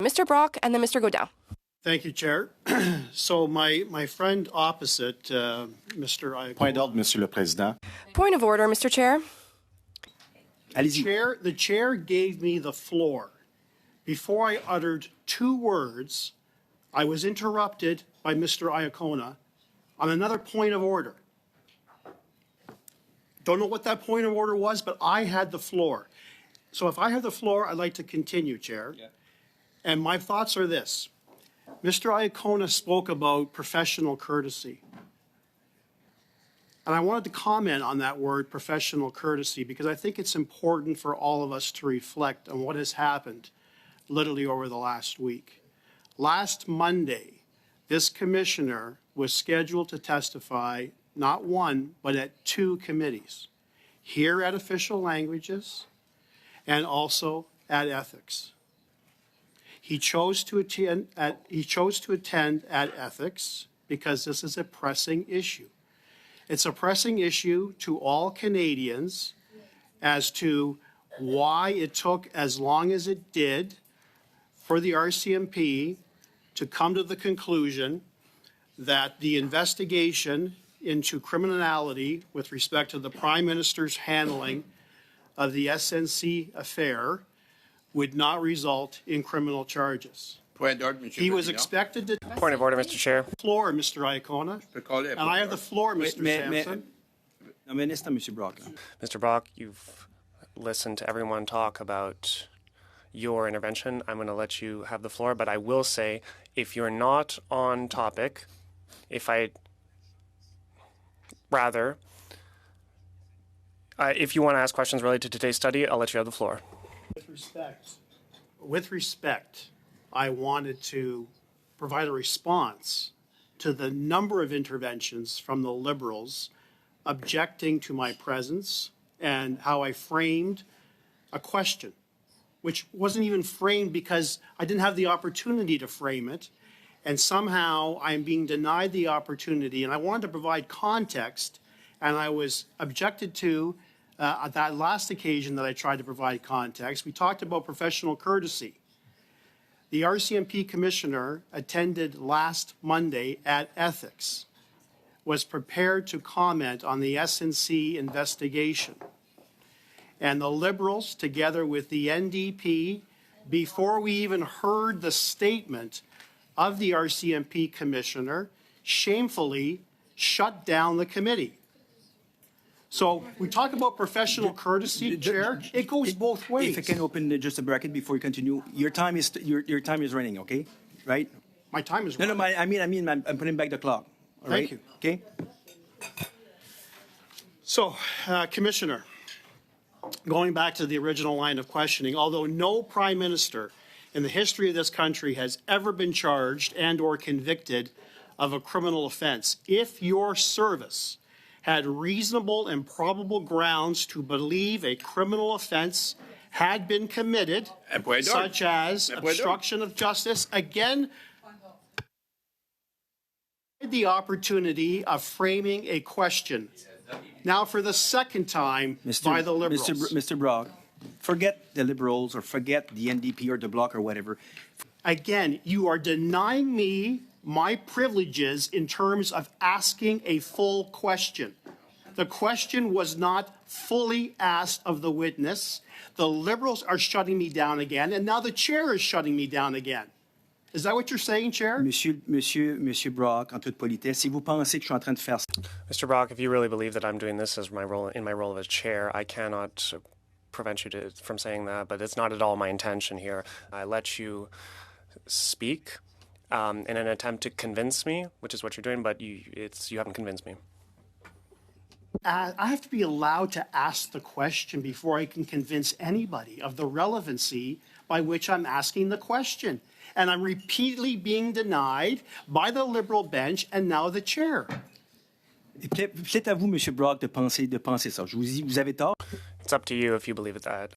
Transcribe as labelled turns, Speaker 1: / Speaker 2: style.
Speaker 1: Mr. Brock and then Mr. Godin.
Speaker 2: Thank you, Chair. So my friend opposite, Mr. Iacona.
Speaker 3: Point d'ordre, Monsieur le Président.
Speaker 1: Point of order, Mr. Chair.
Speaker 3: Allez-y.
Speaker 2: The chair gave me the floor. Before I uttered 2 words, I was interrupted by Mr. Iacona on another point of order. Don't know what that point of order was, but I had the floor. So if I have the floor, I'd like to continue, Chair. Yeah. And my thoughts are this. Mr. Iacona spoke about professional courtesy. And I wanted to comment on that word, professional courtesy, because I think it's important for all of us to reflect on what has happened literally over the last week. Last Monday, this commissioner was scheduled to testify not one, but at 2 committees, here at Official Languages and also at Ethics. He chose to attend at Ethics because this is a pressing issue. It's a pressing issue to all Canadians as to why it took as long as it did for the RCMP to come to the conclusion that the investigation into criminality with respect to the Prime Minister's handling of the SNC affair would not result in criminal charges. He was expected to...
Speaker 1: Point of order, Mr. Chair.
Speaker 2: Floor, Mr. Iacona. And I have the floor, Mr. Sampson.
Speaker 1: Mr. Brock, you've listened to everyone talk about your intervention. I'm going to let you have the floor, but I will say, if you're not on topic, if you want to ask questions related to today's study, I'll let you have the floor.
Speaker 2: With respect, I wanted to provide a response to the number of interventions from the Liberals objecting to my presence and how I framed a question, which wasn't even framed because I didn't have the opportunity to frame it. And somehow I'm being denied the opportunity. And I wanted to provide context, and I was objected to at that last occasion that I tried to provide context. We talked about professional courtesy. The RCMP commissioner attended last Monday at Ethics, was prepared to comment on the SNC investigation. And the Liberals, together with the NDP, before we even heard the statement of the RCMP commissioner, shamefully shut down the committee. So we talk about professional courturity, Chair. It goes both ways.
Speaker 4: If I can open just a bracket before you continue, your time is running, okay? Right?
Speaker 2: My time is running.
Speaker 4: No, I mean, I'm putting back the clock. All right?
Speaker 2: Thank you.
Speaker 4: Okay.
Speaker 2: So, Commissioner, going back to the original line of questioning, although no Prime Minister in the history of this country has ever been charged and or convicted of a criminal offense, if your service had reasonable and probable grounds to believe a criminal offense had been committed, such as obstruction of justice, again, the opportunity of framing a question, now for the second time by the Liberals.
Speaker 4: Mr. Brock, forget the Liberals or forget the NDP or the Bloc or whatever.
Speaker 2: Again, you are denying me my privileges in terms of asking a full question. The question was not fully asked of the witness. The Liberals are shutting me down again, and now the chair is shutting me down again. Is that what you're saying, Chair?
Speaker 4: Monsieur Brock, en toute politesse, si vous pensez que je suis en train de faire...
Speaker 1: Mr. Brock, if you really believe that I'm doing this as my role as chair, I cannot prevent you from saying that, but it's not at all my intention here. I let you speak in an attempt to convince me, which is what you're doing, but you haven't convinced me.
Speaker 2: I have to be allowed to ask the question before I can convince anybody of the relevancy by which I'm asking the question. And I'm repeatedly being denied by the Liberal bench and now the chair.
Speaker 4: Peut-être à vous, Monsieur Brock, de penser ça. Je vous dis, vous avez tort.
Speaker 1: It's up to you if you believe that.